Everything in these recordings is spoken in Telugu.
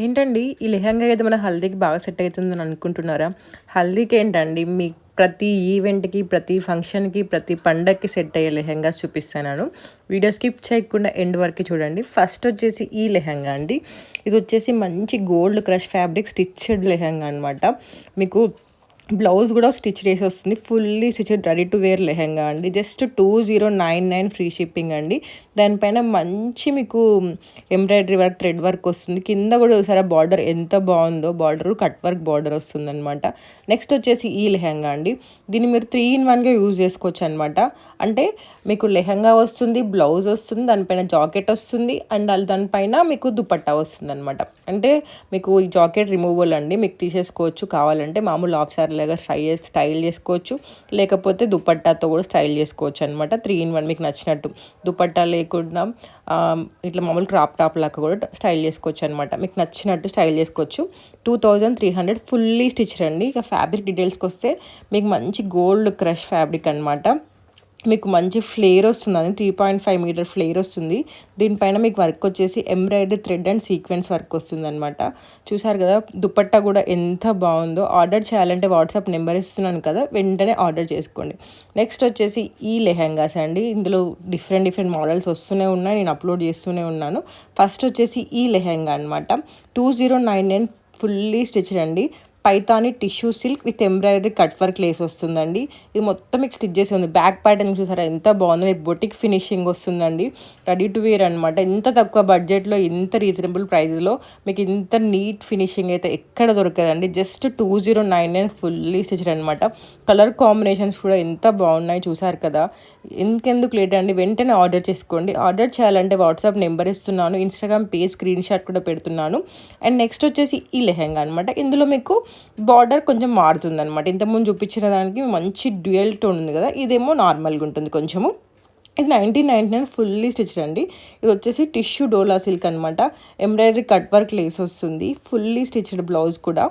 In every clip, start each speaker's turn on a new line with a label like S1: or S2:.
S1: ఏంటండి ఈ లెహంగా అయితే మన హల్దీకి బాగా సెట్ అవుతుందని అనుకుంటున్నారా? హల్దీకి ఏంటండి మీ ప్రతి ఈవెంట్‌కి, ప్రతి ఫంక్షన్‌కి, ప్రతి పండగకి సెట్ అయ్యే లెహంగాస్ చూపిస్తాను. వీడియో స్కిప్ చేయకుండా ఎండ్ వరకు చూడండి. ఫస్ట్ వచ్చేసి ఈ లెహంగా అండి. ఇది వచ్చేసి మంచి gold crush fabric stitched lehenga అనమాట. మీకు బ్లౌజ్ కూడా స్టిచ్ చేసి వస్తుంది. Fully stitched ready to wear lehenga అండి. జస్ట్ 2099 ఫ్రీ షిప్పింగ్ అండి. దానిపైన మంచి మీకు ఎంబ్రాయిడరీ వర్క్, థ్రెడ్ వర్క్ వస్తుంది. కింద కూడా చూసారా బార్డర్ ఎంత బాగుందో, బార్డర్ కట్ వర్క్ బార్డర్ వస్తుంది అనమాట. నెక్స్ట్ వచ్చేసి ఈ లెహంగా అండి. దీన్ని మీరు 3 in 1గా యూజ్ చేసుకోవచ్చు అనమాట. అంటే మీకు లెహంగా వస్తుంది, బ్లౌజ్ వస్తుంది, దానిపైన జాకెట్ వస్తుంది అండ్ దానిపైన మీకు దుపట్టా వస్తుంది అనమాట. అంటే మీకు ఈ జాకెట్ రిమూవబుల్ అండి, మీకు తీసేసుకోవచ్చు. కావాలంటే మామూలు హాఫ్ సారీ లాగా స్టైల్ చేసుకోవచ్చు, లేకపోతే దుపట్టాతో కూడా స్టైల్ చేసుకోవచ్చు అనమాట. 3 in 1 మీకు నచ్చినట్టు దుపట్టా లేకుండా ఇట్లా మామూలు క్రాప్ టాప్ లాగా కూడా స్టైల్ చేసుకోవచ్చు అనమాట. మీకు నచ్చినట్టు స్టైల్ చేసుకోవచ్చు. 2300 ఫుల్లీ స్టిచ్ రండి. ఇక ఫ్యాబ్రిక్ డీటెయిల్స్కి వస్తే మీకు మంచి గోల్డ్ క్రష్ ఫ్యాబ్రిక్ అనమాట. మీకు మంచి ఫ్లేర్ వస్తుంది, అది 3.5 మీటర్ ఫ్లేర్ వస్తుంది. దీనిపైన మీకు వర్క్ వచ్చేసి embroidery thread and sequence work వస్తుంది అనమాట. చూసారు కదా దుపట్టా కూడా ఎంత బాగుందో. ఆర్డర్ చేయాలంటే వాట్సాప్ నెంబర్ ఇస్తున్నాను కదా, వెంటనే ఆర్డర్ చేసుకోండి. నెక్స్ట్ వచ్చేసి ఈ లెహెంగాస్ అండి. ఇందులో డిఫరెంట్ మోడల్స్ వస్తూనే ఉన్నాయి, నేను అప్లోడ్ చేస్తూనే ఉన్నాను. ఫస్ట్ వచ్చేసి ఈ లెహెంగా అనమాట. 2099 ఫుల్లీ స్టిచ్డ్ అండి. Paithani tissue silk with embroidery cut work lace వస్తుందండి. ఇది మొత్తం మీకు స్టిచ్ చేసి ఉంది. బ్యాక్ ప్యాటర్న్ చూసారా ఎంత బాగుందో, మీకు బొటిక్ ఫినిషింగ్ వస్తుందండి. రెడీ టు వేర్ అనమాట. ఇంత తక్కువ బడ్జెట్లో, ఇంత రీజనబుల్ ప్రైస్లో మీకు ఇంత నీట్ ఫినిషింగ్ అయితే ఎక్కడ దొరకదండి. జస్ట్ 2099 ఫుల్లీ స్టిచ్డ్ అనమాట. కలర్ కాంబినేషన్స్ కూడా ఎంత బాగున్నాయి చూసారు కదా. ఇంకెందుకు లేట్ అండి, వెంటనే ఆర్డర్ చేసుకోండి. ఆర్డర్ చేయాలంటే వాట్సాప్ నెంబర్ ఇస్తున్నాను, ఇన్స్టాగ్రామ్ పేజ్ స్క్రీన్ షాట్ కూడా పెడుతున్నాను. అండ్ నెక్స్ట్ వచ్చేసి ఈ లెహెంగా అనమాట. ఇందులో మీకు బార్డర్ కొంచెం మారుతుంది అనమాట. ఇంతకుముందు చూపించిన దానికి మంచి డ్యూయల్ టోన్ ఉంది కదా, ఇదేమో నార్మల్గా ఉంటుంది కొంచెము. ఇది 1999 ఫుల్లీ స్టిచ్డ్ అండి. ఇది వచ్చేసి టిష్యూ డోలా సిల్క్ అనమాట. ఎంబ్రాయిడరీ కట్ వర్క్ లేస్ వస్తుంది. ఫుల్లీ స్టిచ్డ్ బ్లౌజ్ కూడా.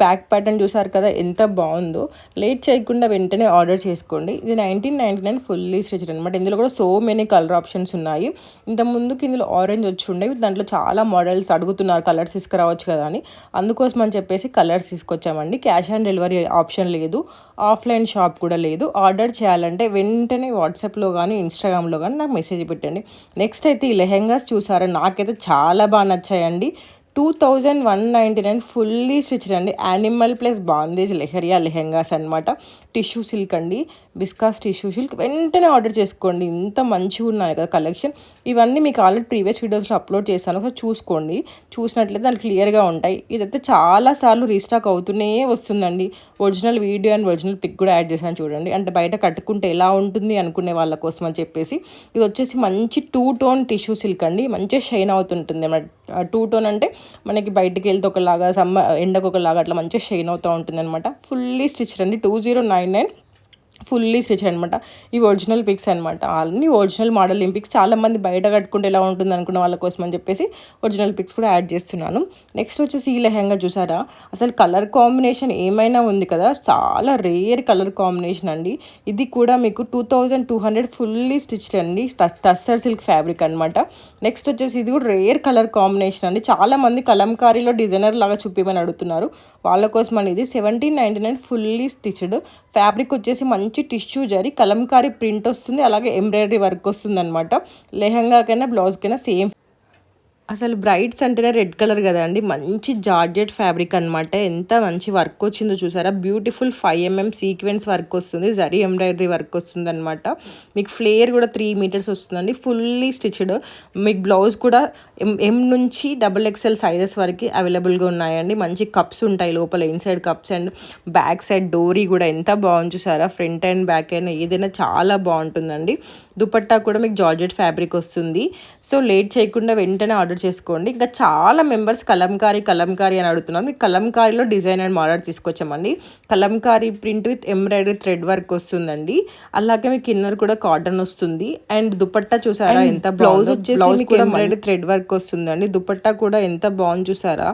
S1: బ్యాక్ ప్యాటర్న్ చూసారు కదా ఎంత బాగుందో. లేట్ చేయకుండా వెంటనే ఆర్డర్ చేసుకోండి. ఇది 1999 ఫుల్లీ స్టిచ్డ్ అనమాట. ఇందులో కూడా సో మెనీ కలర్ ఆప్షన్స్ ఉన్నాయి. ఇంతకుముందుకి ఇందులో ఆరెంజ్ వచ్చి ఉండేవి, దాంట్లో చాలా మోడల్స్ అడుగుతున్నారు కలర్స్ తీసుకురావచ్చు కదా అని, అందుకోసం అని చెప్పేసి కలర్స్ తీసుకొచ్చామండి. క్యాష్ ఆన్ డెలివరీ ఆప్షన్ లేదు, ఆఫ్లైన్ షాప్ కూడా లేదు. ఆర్డర్ చేయాలంటే వెంటనే వాట్సాప్లో కానీ ఇన్స్టాగ్రామ్లో కానీ నాకు మెసేజ్ పెట్టండి. నెక్స్ట్ అయితే ఈ లెహెంగాస్ చూసారా, నాకైతే చాలా బాగా నచ్చాయండి. 2199 ఫుల్లీ స్టిచ్డ్ అండి. యానిమల్ ప్లస్ బాందేజ్ లెహరియా లెహెంగాస్ అనమాట. టిష్యూ సిల్క్ అండి, బిస్కాస్ టిష్యూ సిల్క్. వెంటనే ఆర్డర్ చేసుకోండి, ఇంత మంచిగా ఉన్నాయి కదా కలెక్షన్. ఇవన్నీ మీకు ఆల్రెడీ ప్రీవియస్ వీడియోస్లో అప్లోడ్ చేశాను, ఒకసారి చూసుకోండి. చూసినట్లయితే దానికి క్లియర్గా ఉంటాయి. ఇదైతే చాలాసార్లు రీస్టాక్ అవుతూనే వస్తుందండి. Original video and original pick కూడా యాడ్ చేశాను చూడండి. అంటే బయట కట్టుకుంటే ఎలా ఉంటుంది అనుకునే వాళ్ళ కోసం అని చెప్పేసి. ఇది వచ్చేసి మంచి 2 టోన్ టిష్యూ సిల్క్ అండి. మంచిగా షైన్ అవుతుంటుంది అన్నమాట. 2 టోన్ అంటే మనకి బయటికి వెళ్తే ఒకలాగా, ఎండకు ఒకలాగా అట్లా మంచిగా షైన్ అవుతూ ఉంటుంది అనమాట. ఫుల్లీ స్టిచ్ అండి. 2099 ఫుల్లీ స్టిచ్ అనమాట. ఇవి ఒరిజినల్ పిక్స్ అనమాట. అన్ని ఒరిజినల్ మోడలింగ్ పిక్స్. చాలామంది బయట కట్టుకుంటే ఎలా ఉంటుంది అనుకున్న వాళ్ళ కోసం అని చెప్పేసి ఒరిజినల్ పిక్స్ కూడా యాడ్ చేస్తున్నాను. నెక్స్ట్ వచ్చేసి ఈ లెహంగా చూసారా, అసలు కలర్ కాంబినేషన్ ఏమైనా ఉంది కదా, చాలా రేర్ కలర్ కాంబినేషన్ అండి. ఇది కూడా మీకు 2200 ఫుల్లీ స్టిచ్డ్ అండి. టస్సర్ సిల్క్ ఫ్యాబ్రిక్ అనమాట. నెక్స్ట్ వచ్చేసి ఇది కూడా రేర్ కలర్ కాంబినేషన్ అండి. చాలామంది కలంకారీలో డిజైనర్ లాగా చూపించమని అడుగుతున్నారు, వాళ్ళ కోసం అనేది. 1799 ఫుల్లీ స్టిచ్డ్ ఫ్యాబ్రిక్ వచ్చేసి మంచి టిష్యూ జరీ కలంకారీ ప్రింట్ వస్తుంది, అలాగే ఎంబ్రాయిడరీ వర్క్ వస్తుంది అనమాట. లెహంగాకైనా బ్లౌజ్కైనా సేమ్. అసలు బ్రైడ్స్ అంటేనే రెడ్ కలర్ కదా అండి, మంచి జార్జెట్ ఫ్యాబ్రిక్ అనమాట. ఎంత మంచి వర్క్ వచ్చిందో చూసారా. బ్యూటిఫుల్ 5mm సీక్వెన్స్ వర్క్ వస్తుంది, జరీ ఎంబ్రాయిడరీ వర్క్ వస్తుంది అనమాట. మీకు ఫ్లేర్ కూడా 3 meters వస్తుందండి. Fully stitched. మీకు బ్లౌజ్ కూడా M నుంచి XXL సైజెస్ వరకు అవైలబుల్గా ఉన్నాయండి. మంచి కప్స్ ఉంటాయి లోపల, inside cups and back side డోరీ కూడా ఎంత బాగుంది చూసారా. ఫ్రంట్ అండ్ బ్యాక్ అయినా ఏదైనా చాలా బాగుంటుందండి. దుపట్టా కూడా మీకు జార్జెట్ ఫ్యాబ్రిక్ వస్తుంది. సో లేట్ చేయకుండా వెంటనే ఆర్డర్ చేసుకోండి. ఇంకా చాలా మెంబర్స్ కలంకారీ అని అడుగుతున్నారు. మీకు కలంకారీలో డిజైన్ అండ్ మోడల్ తీసుకొచ్చామండి. Kalamkari print with embroidery thread work వస్తుందండి. అలాగే మీకు ఇన్నర్ కూడా కాటన్ వస్తుంది. అండ్ దుపట్టా చూసారా ఎంత బ్లౌజ్ వచ్చేసి కూడా ఎంబ్రాయిడరీ థ్రెడ్ వర్క్ వస్తుందండి. దుపట్టా కూడా ఎంత బాగుంది చూసారా.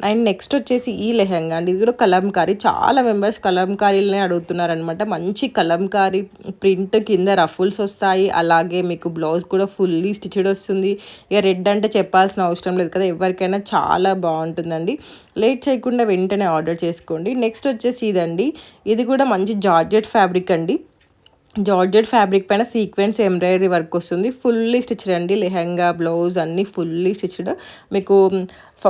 S1: అండ్ నెక్స్ట్ వచ్చేసి ఈ లెహంగా అండి. ఇది కూడా కలంకారీ. చాలా మెంబర్స్ కలంకారీలనే అడుగుతున్నారు అనమాట. మంచి కలంకారీ ప్రింట్, కింద రఫుల్స్ వస్తాయి, అలాగే మీకు బ్లౌజ్ కూడా ఫుల్లీ స్టిచ్డ్ వస్తుంది. ఇక రెడ్ అంటే చెప్పాల్సిన వెళ్ళాల్సిన అవసరం లేదు కదా, ఎవరికైనా చాలా బాగుంటుందండి. లేట్ చేయకుండా వెంటనే ఆర్డర్ చేసుకోండి. నెక్స్ట్ వచ్చేసి ఇదండి, ఇది కూడా మంచి జార్జెట్ ఫ్యాబ్రిక్ అండి. జార్జెట్ ఫ్యాబ్రిక్ పైన సీక్వెన్స్ ఎంబ్రాయిడరీ వర్క్ వస్తుంది. ఫుల్లీ స్టిచ్డ్ అండి, లెహంగా బ్లౌజ్ అన్నీ ఫుల్లీ స్టిచ్డ్. మీకు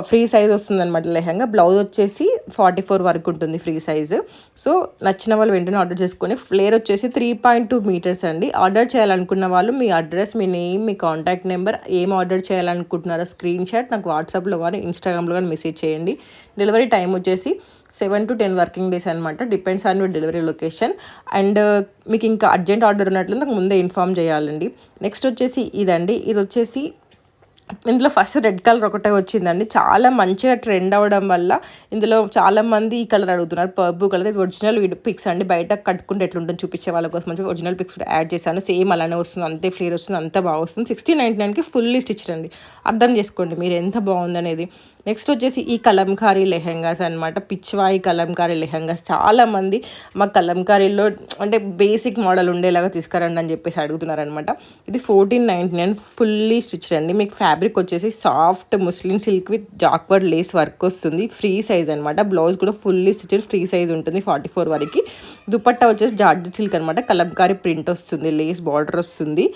S1: ఫ్రీ సైజ్ వస్తుంది అనమాట లెహంగా. బ్లౌజ్ వచ్చేసి 44 వరకు ఉంటుంది ఫ్రీ సైజు. సో నచ్చిన వాళ్ళు వెంటనే ఆర్డర్ చేసుకొని. ఫ్లేర్ వచ్చేసి 3.2 మీటర్స్ అండి. ఆర్డర్ చేయాలనుకున్న వాళ్ళు మీ అడ్రస్, మీ నేమ్, మీ కాంటాక్ట్ నెంబర్, ఏం ఆర్డర్ చేయాలనుకుంటున్నారో స్క్రీన్ షాట్ నాకు వాట్సాప్లో కానీ ఇన్స్టాగ్రామ్లో కానీ మెసేజ్ చేయండి. డెలివరీ టైం వచ్చేసి 7 to 10 వర్కింగ్ డేస్ అనమాట. Depends on your delivery location. And మీకు ఇంకా అర్జెంట్ ఆర్డర్ ఉన్నట్లు నాకు ముందే ఇన్ఫామ్ చేయాలండి. నెక్స్ట్ వచ్చేసి ఇదండి, ఇది వచ్చేసి ఇందులో ఫస్ట్ రెడ్ కలర్ ఒకటే వచ్చిందండి. చాలా మంచిగా ట్రెండ్ అవ్వడం వల్ల ఇందులో చాలామంది ఈ కలర్ అడుగుతున్నారు, పర్పుల్ కలర్. ఇది ఒరిజినల్ పిక్స్ అండి, బయట కట్టుకుంటే ఎట్లుంటుంది చూపించే వాళ్ళ కోసం మంచి ఒరిజినల్ పిక్స్ కూడా యాడ్ చేశాను. సేమ్ అలానే వస్తుంది, అంతే ఫ్లేర్ వస్తుంది, అంత బాగా వస్తుంది. 1699కి ఫుల్లీ స్టిచ్డ్ అండి. అర్థం చేసుకోండి మీరు ఎంత బాగుందనేది. నెక్స్ట్ వచ్చేసి ఈ కలంకారీ లెహెంగాస్ అనమాట. పిచ్వాయి కలంకారీ లెహెంగాస్. చాలామంది మా కలంకారీలో అంటే బేసిక్ మోడల్ ఉండేలాగా తీసుకురండి అని చెప్పేసి అడుగుతున్నారనమాట. ఇది 1499 ఫుల్లీ స్టిచ్డ్ అండి. మీకు ఫ్యాబ్రిక్ వచ్చేసి soft Muslim silk with jacquard lace work వస్తుంది. ఫ్రీ సైజ్ అనమాట. బ్లౌజ్ కూడా ఫుల్లీ స్టిచ్డ్ ఫ్రీ సైజ్ ఉంటుంది 44 వరకు. దుపట్టా వచ్చేసి జార్జెట్ సిల్క్ అనమాట. కలంకారీ ప్రింట్ వస్తుంది, లేస్ బార్డర్ వస్తుంది.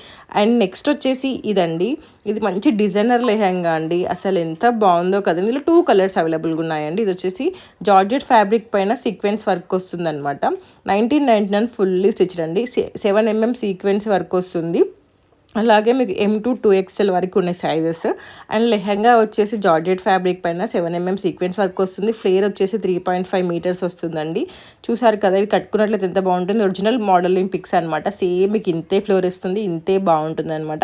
S1: అండ్ నెక్స్ట్ వచ్చేసి ఇదండి, ఇది మంచి డిజైనర్ లెహంగా అండి. అసలు ఎంత బాగుందో కదా. ఇందులో 2 కలర్స్ అవైలబుల్గా ఉన్నాయండి. ఇది వచ్చేసి జార్జెట్ ఫ్యాబ్రిక్ పైన సీక్వెన్స్ వర్క్ వస్తుంది అనమాట. 1999 ఫుల్లీ స్టిచ్డ్ అండి. 7mm సీక్వెన్స్ వర్క్ వస్తుంది. అలాగే మీకు M to 2XL వరకు ఉన్నాయి సైజెస్. అండ్ లెహంగా వచ్చేసి జార్జెట్ ఫ్యాబ్రిక్ పైన 7mm సీక్వెన్స్ వర్క్ వస్తుంది. ఫ్లేర్ వచ్చేసి 3.5 మీటర్స్ వస్తుందండి. చూసారు కదా, ఇవి కట్టుకున్నట్లయితే ఎంత బాగుంటుంది. ఒరిజినల్ మోడలింగ్ పిక్స్ అనమాట. సేమ్ మీకు ఇంతే ఫ్లోర్ ఇస్తుంది, ఇంతే బాగుంటుంది అనమాట.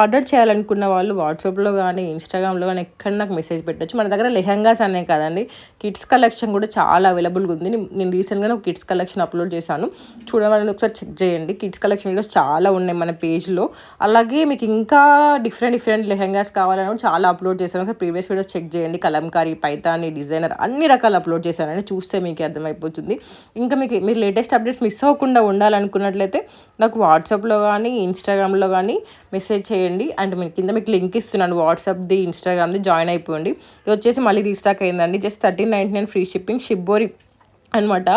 S1: ఆర్డర్ చేయాలనుకున్న వాళ్ళు వాట్సాప్లో కానీ ఇన్స్టాగ్రామ్లో కానీ ఎక్కడ నాకు మెసేజ్ పెట్టచ్చు. మన దగ్గర లెహంగాస్ అనే కదండి, కిడ్స్ కలెక్షన్ కూడా చాలా అవైలబుల్గా ఉంది. నేను రీసెంట్గా ఒక కిడ్స్ కలెక్షన్ అప్లోడ్ చేశాను, చూడమని ఒకసారి చెక్ చేయండి. కిడ్స్ కలెక్షన్ వీడియోస్ చాలా ఉన్నాయి మన పేజ్లో. అలాగే మీకు ఇంకా డిఫరెంట్ లెహంగాస్ కావాలని చాలా అప్లోడ్ చేశాను. ఒకసారి ప్రీవియస్ వీడియోస్ చెక్ చేయండి. కలంకారీ, పైతాని, డిజైనర్ అన్ని రకాలు అప్లోడ్ చేశానని చూస్తే మీకు అర్థమైపోతుంది. ఇంకా మీరు లేటెస్ట్ అప్డేట్స్ మిస్ అవ్వకుండా ఉండాలనుకున్నట్లయితే నాకు వాట్సాప్లో కానీ ఇన్స్టాగ్రామ్లో కానీ మెసేజ్ చేయండి. అండ్ మీకు లింక్ ఇస్తున్నాను వాట్సాప్ది, ఇన్స్టాగ్రామ్ది, జాయిన్ అయిపోండి. ఇది వచ్చేసి మళ్ళీ రీస్టాక్ అయిందండి. Just 1399 free shipping. షిబ్బోరి అనమాట.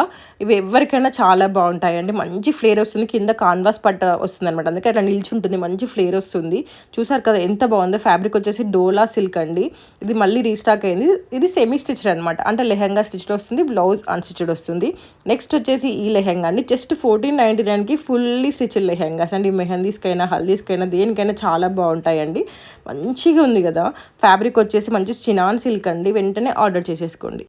S1: ఇవి ఎవరికైనా చాలా బాగుంటాయండి. మంచి ఫ్లేర్ వస్తుంది, కింద కాన్వాస్ పట్ట వస్తుంది అనమాట. అందుకే అట్లా నిల్చుంటుంది, మంచి ఫ్లేర్ వస్తుంది. చూసారు కదా ఎంత బాగుందో. ఫ్యాబ్రిక్ వచ్చేసి డోలా సిల్క్ అండి. ఇది మళ్ళీ రీస్టాక్ అయింది. ఇది సెమీ స్టిచ్డ్ అనమాట, అంటే లెహంగా స్టిచ్డ్ వస్తుంది, బ్లౌజ్ అన్స్టిచ్డ్ వస్తుంది. నెక్స్ట్ వచ్చేసి ఈ లెహంగా అండి, జస్ట్ 1499కి ఫుల్లీ స్టిచ్డ్ లెహంగాస్ అండి. మెహందీస్కైనా, హల్దీస్కైనా, దేనికైనా చాలా బాగుంటాయండి. మంచిగా ఉంది కదా. ఫ్యాబ్రిక్ వచ్చేసి మంచి చినాన్ సిల్క్ అండి. వెంటనే ఆర్డర్ చేసేసుకోండి.